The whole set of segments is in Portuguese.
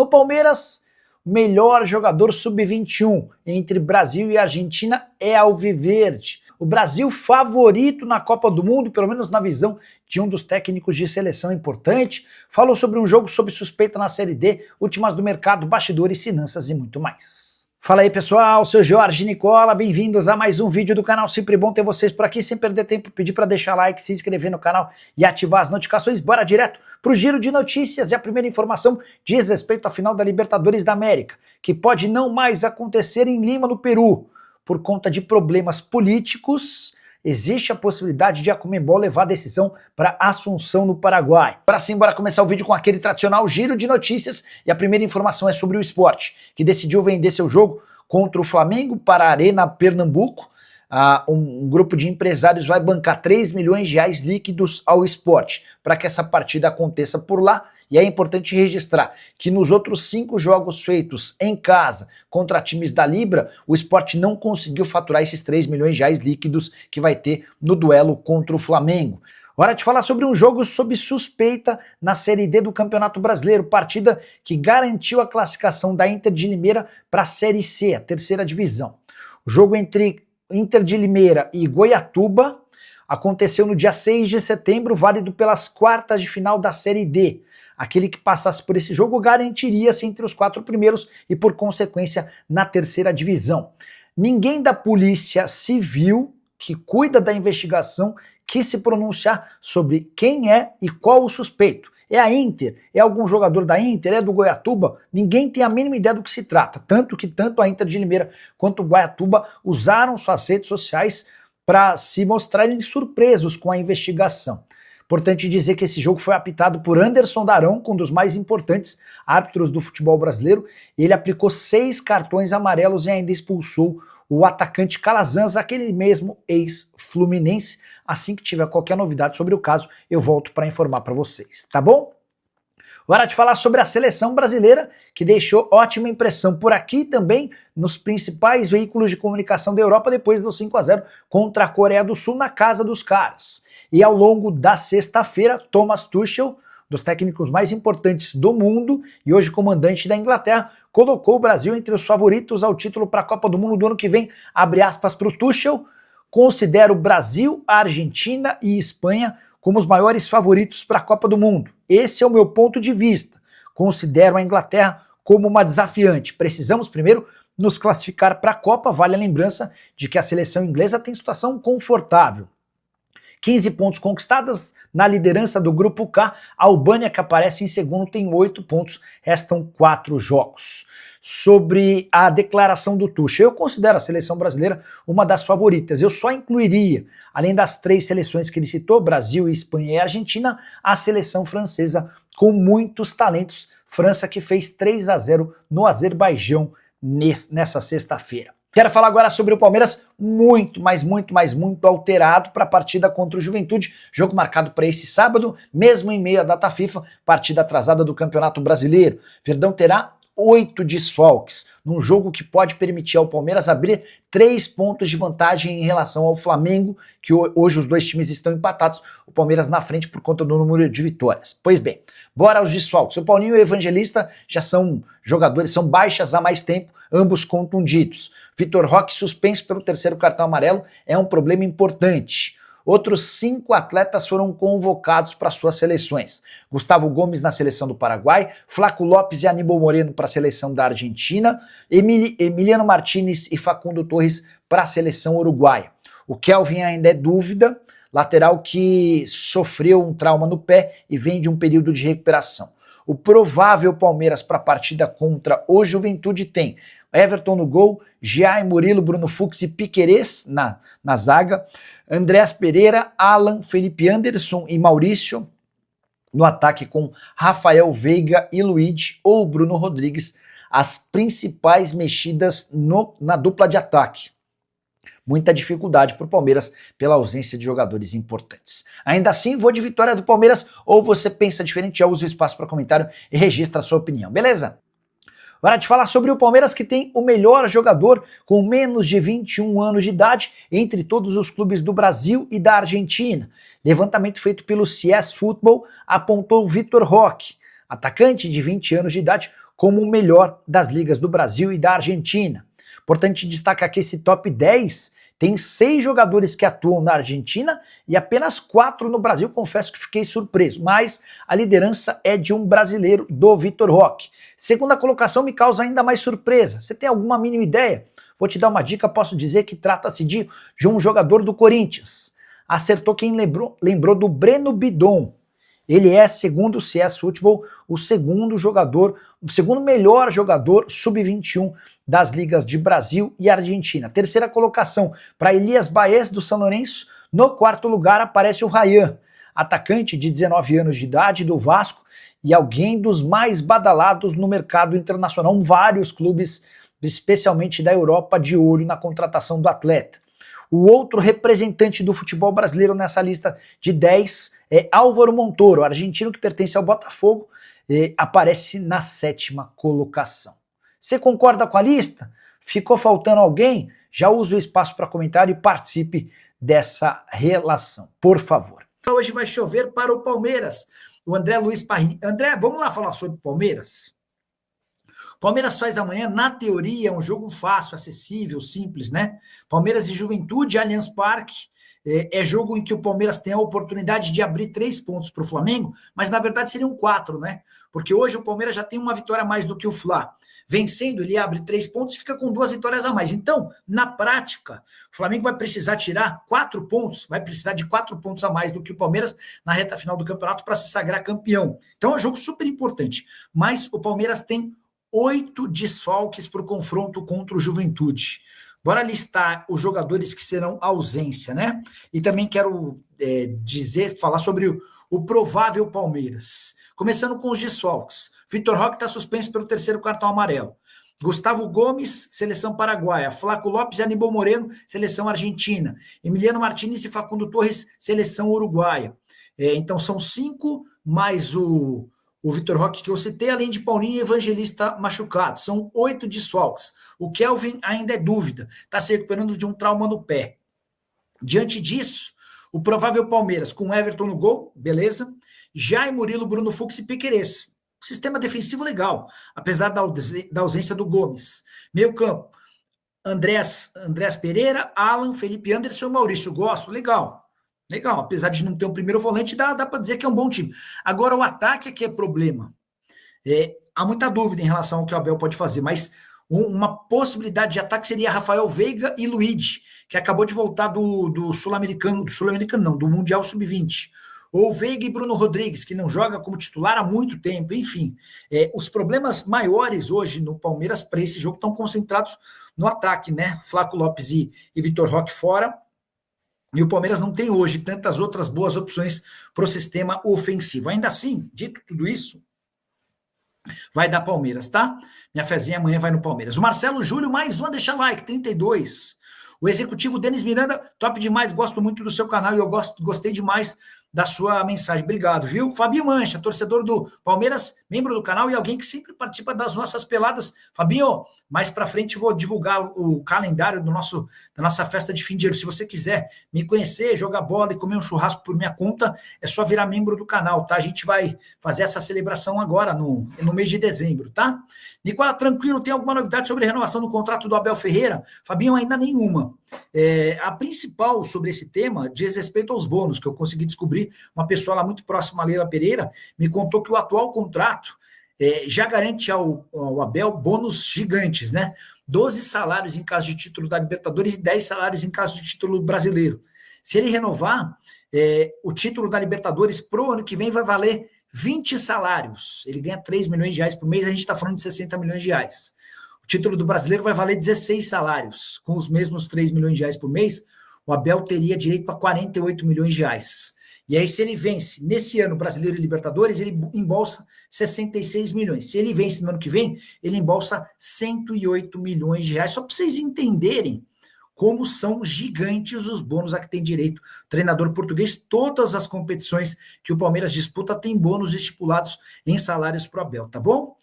No Palmeiras, o melhor jogador sub-21 entre Brasil e Argentina é Alviverde. O Brasil favorito na Copa do Mundo, pelo menos na visão de um dos técnicos de seleção importante, falou sobre um jogo sob suspeita na Série D, últimas do mercado, bastidores, finanças e muito mais. Fala aí pessoal, sou Jorge Nicola, bem-vindos a mais um vídeo do canal, sempre bom ter vocês por aqui, sem perder tempo, pedir para deixar like, se inscrever no canal e ativar as notificações. Bora direto pro giro de notícias e a primeira informação diz respeito à final da Libertadores da América, que pode não mais acontecer em Lima, no Peru, por conta de problemas políticos. Existe a possibilidade de a Conmebol levar a decisão para Assunção, no Paraguai. Para sim, bora começar o vídeo com aquele tradicional giro de notícias, e a primeira informação é sobre o Sport, que decidiu vender seu jogo contra o Flamengo para a Arena Pernambuco. Um grupo de empresários vai bancar 3 milhões de reais líquidos ao Sport para que essa partida aconteça por lá. E é importante registrar que nos outros 5 jogos feitos em casa contra times da Libra, o Sport não conseguiu faturar esses 3 milhões de reais líquidos que vai ter no duelo contra o Flamengo. Hora de falar sobre um jogo sob suspeita na Série D do Campeonato Brasileiro, partida que garantiu a classificação da Inter de Limeira para a Série C, a terceira divisão. O jogo entre Inter de Limeira e Goiatuba aconteceu no dia 6 de setembro, válido pelas quartas de final da Série D. Aquele que passasse por esse jogo garantiria-se entre os 4 primeiros e, por consequência, na terceira divisão. Ninguém da Polícia Civil, que cuida da investigação, quis se pronunciar sobre quem é e qual o suspeito. É a Inter? É algum jogador da Inter? É do Goiatuba? Ninguém tem a mínima ideia do que se trata. Tanto que tanto a Inter de Limeira quanto o Goiatuba usaram suas redes sociais para se mostrarem surpresos com a investigação. Importante dizer que esse jogo foi apitado por Anderson Daronco, um dos mais importantes árbitros do futebol brasileiro. Ele aplicou 6 cartões amarelos e ainda expulsou o atacante Calazans, aquele mesmo ex-fluminense. Assim que tiver qualquer novidade sobre o caso, eu volto para informar para vocês, tá bom? Hora de falar sobre a seleção brasileira, que deixou ótima impressão por aqui também nos principais veículos de comunicação da Europa depois do 5-0 contra a Coreia do Sul na casa dos caras. E ao longo da sexta-feira, Thomas Tuchel, dos técnicos mais importantes do mundo e hoje comandante da Inglaterra, colocou o Brasil entre os favoritos ao título para a Copa do Mundo do ano que vem. Abre aspas para o Tuchel: considero Brasil, Argentina e Espanha como os maiores favoritos para a Copa do Mundo. Esse é o meu ponto de vista. Considero a Inglaterra como uma desafiante. Precisamos primeiro nos classificar para a Copa. Vale a lembrança de que a seleção inglesa tem situação confortável. 15 pontos conquistados na liderança do Grupo K. A Albânia, que aparece em segundo, tem 8 pontos, restam 4 jogos. Sobre a declaração do Tuchel, eu considero a seleção brasileira uma das favoritas. Eu só incluiria, além das 3 seleções que ele citou, Brasil, Espanha e Argentina, a seleção francesa com muitos talentos. França que fez 3-0 no Azerbaijão nessa sexta-feira. Quero falar agora sobre o Palmeiras, muito alterado para a partida contra o Juventude, jogo marcado para esse sábado, mesmo em meio à data FIFA, partida atrasada do Campeonato Brasileiro. Verdão terá 8 desfalques, num jogo que pode permitir ao Palmeiras abrir 3 pontos de vantagem em relação ao Flamengo, que hoje os 2 times estão empatados, o Palmeiras na frente por conta do número de vitórias. Pois bem, bora aos desfalques. O Paulinho e o Evangelista já são jogadores, são baixas há mais tempo, ambos contundidos. Vitor Roque suspenso pelo 3º cartão amarelo é um problema importante. Outros 5 atletas foram convocados para suas seleções. Gustavo Gomes na seleção do Paraguai, Flaco Lopes e Aníbal Moreno para a seleção da Argentina, Emiliano Martínez e Facundo Torres para a seleção uruguaia. O Kelvin ainda é dúvida, lateral que sofreu um trauma no pé e vem de um período de recuperação. O provável Palmeiras para a partida contra o Juventude tem Everton no gol, Giai, Murilo, Bruno Fux e Piquerez na zaga, Andrés Pereira, Alan, Felipe Anderson e Maurício no ataque com Rafael Veiga e Luigi ou Bruno Rodrigues, as principais mexidas na dupla de ataque. Muita dificuldade para o Palmeiras pela ausência de jogadores importantes. Ainda assim, vou de vitória do Palmeiras, ou você pensa diferente, já usa o espaço para comentário e registra a sua opinião, beleza? Hora de falar sobre o Palmeiras, que tem o melhor jogador com menos de 21 anos de idade entre todos os clubes do Brasil e da Argentina. Levantamento feito pelo CS Football apontou Vitor Roque, atacante de 20 anos de idade, como o melhor das ligas do Brasil e da Argentina. Importante destacar que esse top 10 tem 6 jogadores que atuam na Argentina e apenas 4 no Brasil. Confesso que fiquei surpreso, mas a liderança é de um brasileiro, do Vitor Roque. Segunda colocação me causa ainda mais surpresa. Você tem alguma mínima ideia? Vou te dar uma dica, posso dizer que trata-se de um jogador do Corinthians. Acertou quem lembrou do Breno Bidon. Ele é, segundo o CS Football, o segundo melhor jogador sub-21 das ligas de Brasil e Argentina. Terceira colocação para Elias Baez do São Lourenço. No quarto lugar aparece o Ryan, atacante de 19 anos de idade do Vasco e alguém dos mais badalados no mercado internacional. Vários clubes, especialmente da Europa, de olho na contratação do atleta. O outro representante do futebol brasileiro nessa lista de 10 é Álvaro Montoro, argentino que pertence ao Botafogo, aparece na 7ª colocação. Você concorda com a lista? Ficou faltando alguém? Já use o espaço para comentário e participe dessa relação, por favor. Hoje vai chover para o Palmeiras. O André Luiz Parrini. André, vamos lá falar sobre o Palmeiras? Palmeiras faz amanhã, na teoria, um jogo fácil, acessível, simples, né? Palmeiras e Juventude, Allianz Parque, é jogo em que o Palmeiras tem a oportunidade de abrir 3 pontos para o Flamengo, mas na verdade seriam 4, né? Porque hoje o Palmeiras já tem uma vitória a mais do que o Fla. Vencendo, ele abre 3 pontos e fica com 2 vitórias a mais. Então, na prática, o Flamengo vai precisar tirar 4 pontos, vai precisar de 4 pontos a mais do que o Palmeiras na reta final do campeonato para se sagrar campeão. Então é um jogo super importante, mas o Palmeiras tem 8 desfalques para o confronto contra o Juventude. Bora listar os jogadores que serão ausência, né? E também quero falar sobre o provável Palmeiras. Começando com os desfalques. Vitor Roque está suspenso pelo 3º cartão amarelo. Gustavo Gomes, seleção paraguaia. Flaco Lopes e Aníbal Moreno, seleção argentina. Emiliano Martinez e Facundo Torres, seleção uruguaia. Então são 5 mais o Vitor Roque que eu citei, além de Paulinho e Evangelista machucados. São 8 desfalques. O Kelvin ainda é dúvida, está se recuperando de um trauma no pé. Diante disso, o provável Palmeiras com Everton no gol, beleza. Jair, Murilo, Bruno Fux e Piquerez. Sistema defensivo legal, apesar da ausência do Gomes. Meio campo, Andrés Pereira, Alan, Felipe Anderson e Maurício. Gosto, legal. Legal, apesar de não ter um primeiro volante, dá para dizer que é um bom time. Agora, o ataque é que é problema. Há muita dúvida em relação ao que o Abel pode fazer, mas uma possibilidade de ataque seria Rafael Veiga e Luigi, que acabou de voltar do Sul-Americano, do Mundial Sub-20. Ou Veiga e Bruno Rodrigues, que não joga como titular há muito tempo. Enfim, os problemas maiores hoje no Palmeiras para esse jogo estão concentrados no ataque, né? Flaco Lopes e Vitor Roque fora. E o Palmeiras não tem hoje tantas outras boas opções para o sistema ofensivo. Ainda assim, dito tudo isso, vai dar Palmeiras, tá? Minha fezinha amanhã vai no Palmeiras. O Marcelo Júlio, mais uma, deixa like, 32. O executivo Denis Miranda, top demais, gosto muito do seu canal e eu gostei demais da sua mensagem. Obrigado, viu? Fabinho Mancha, torcedor do Palmeiras, membro do canal e alguém que sempre participa das nossas peladas. Fabinho, mais pra frente vou divulgar o calendário da nossa festa de fim de ano. Se você quiser me conhecer, jogar bola e comer um churrasco por minha conta, é só virar membro do canal, tá? A gente vai fazer essa celebração agora, no mês de dezembro, tá? Nicola, tranquilo, tem alguma novidade sobre a renovação do contrato do Abel Ferreira? Fabinho, ainda nenhuma. A principal sobre esse tema diz respeito aos bônus, que eu consegui descobrir. Uma pessoa lá muito próxima a Leila Pereira me contou que o atual contrato já garante ao Abel bônus gigantes, né? 12 salários em caso de título da Libertadores e 10 salários em caso de título brasileiro. Se ele renovar, o título da Libertadores pro ano que vem vai valer 20 salários. Ele ganha 3 milhões de reais por mês, a gente está falando de 60 milhões de reais. O título do brasileiro vai valer 16 salários. Com os mesmos 3 milhões de reais por mês, o Abel teria direito a 48 milhões de reais. E aí, se ele vence nesse ano Brasileiro e Libertadores, ele embolsa 66 milhões. Se ele vence no ano que vem, ele embolsa 108 milhões de reais. Só para vocês entenderem como são gigantes os bônus a que tem direito o treinador português. Todas as competições que o Palmeiras disputa têm bônus estipulados em salários para o Abel, tá bom?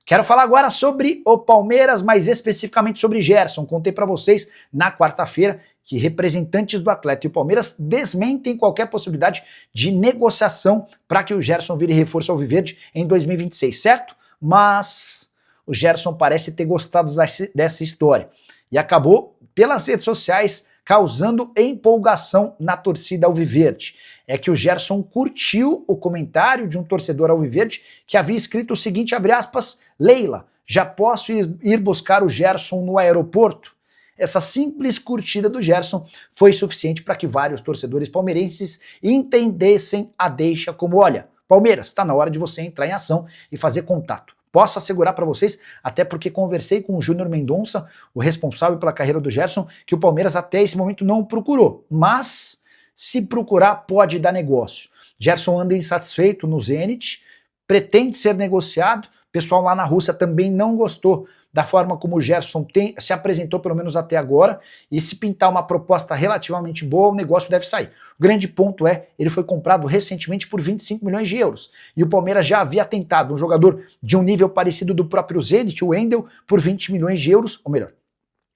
Quero falar agora sobre o Palmeiras, mais especificamente sobre Gerson. Contei para vocês na quarta-feira que representantes do Atlético e o Palmeiras desmentem qualquer possibilidade de negociação para que o Gerson vire reforço alviverde em 2026, certo? Mas o Gerson parece ter gostado dessa história e acabou, pelas redes sociais, causando empolgação na torcida alviverde. É que o Gerson curtiu o comentário de um torcedor alviverde que havia escrito o seguinte, abre aspas, Leila, já posso ir buscar o Gerson no aeroporto? Essa simples curtida do Gerson foi suficiente para que vários torcedores palmeirenses entendessem a deixa como, olha, Palmeiras, está na hora de você entrar em ação e fazer contato. Posso assegurar para vocês, até porque conversei com o Júnior Mendonça, o responsável pela carreira do Gerson, que o Palmeiras até esse momento não procurou. Mas, se procurar, pode dar negócio. Gerson anda insatisfeito no Zenit, pretende ser negociado, o pessoal lá na Rússia também não gostou da forma como o Gerson se apresentou, pelo menos até agora, e se pintar uma proposta relativamente boa, o negócio deve sair. O grande ponto é, ele foi comprado recentemente por 25 milhões de euros, e o Palmeiras já havia tentado um jogador de um nível parecido do próprio Zenit, o Wendel, por 20 milhões de euros, ou melhor,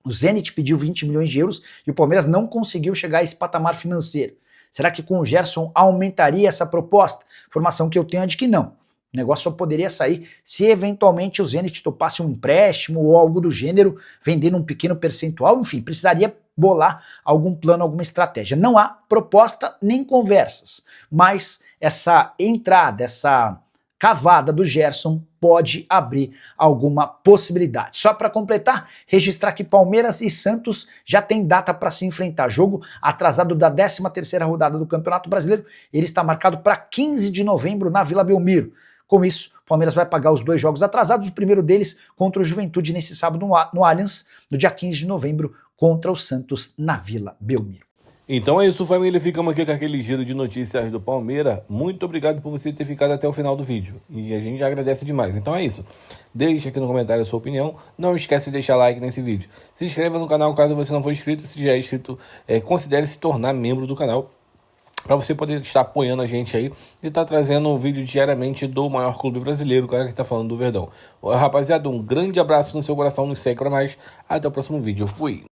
o Zenit pediu 20 milhões de euros e o Palmeiras não conseguiu chegar a esse patamar financeiro. Será que com o Gerson aumentaria essa proposta? Informação que eu tenho é de que não. O negócio só poderia sair se eventualmente o Zenit topasse um empréstimo ou algo do gênero, vendendo um pequeno percentual, enfim, precisaria bolar algum plano, alguma estratégia. Não há proposta nem conversas, mas essa entrada, essa cavada do Gerson pode abrir alguma possibilidade. Só para completar, registrar que Palmeiras e Santos já tem data para se enfrentar. Jogo atrasado da 13ª rodada do Campeonato Brasileiro, ele está marcado para 15 de novembro na Vila Belmiro. Com isso, o Palmeiras vai pagar os 2 jogos atrasados, o primeiro deles contra o Juventude nesse sábado no Allianz, no dia 15 de novembro, contra o Santos na Vila Belmiro. Então é isso, família. Ficamos aqui com aquele giro de notícias do Palmeiras. Muito obrigado por você ter ficado até o final do vídeo. E a gente já agradece demais. Então é isso. Deixa aqui no comentário a sua opinião. Não esquece de deixar like nesse vídeo. Se inscreva no canal caso você não for inscrito. Se já é inscrito, considere se tornar membro do canal, para você poder estar apoiando a gente aí e estar trazendo um vídeo diariamente do maior clube brasileiro, o cara que está falando do Verdão. Rapaziada, um grande abraço no seu coração, nos segue para mais. Até o próximo vídeo. Eu fui!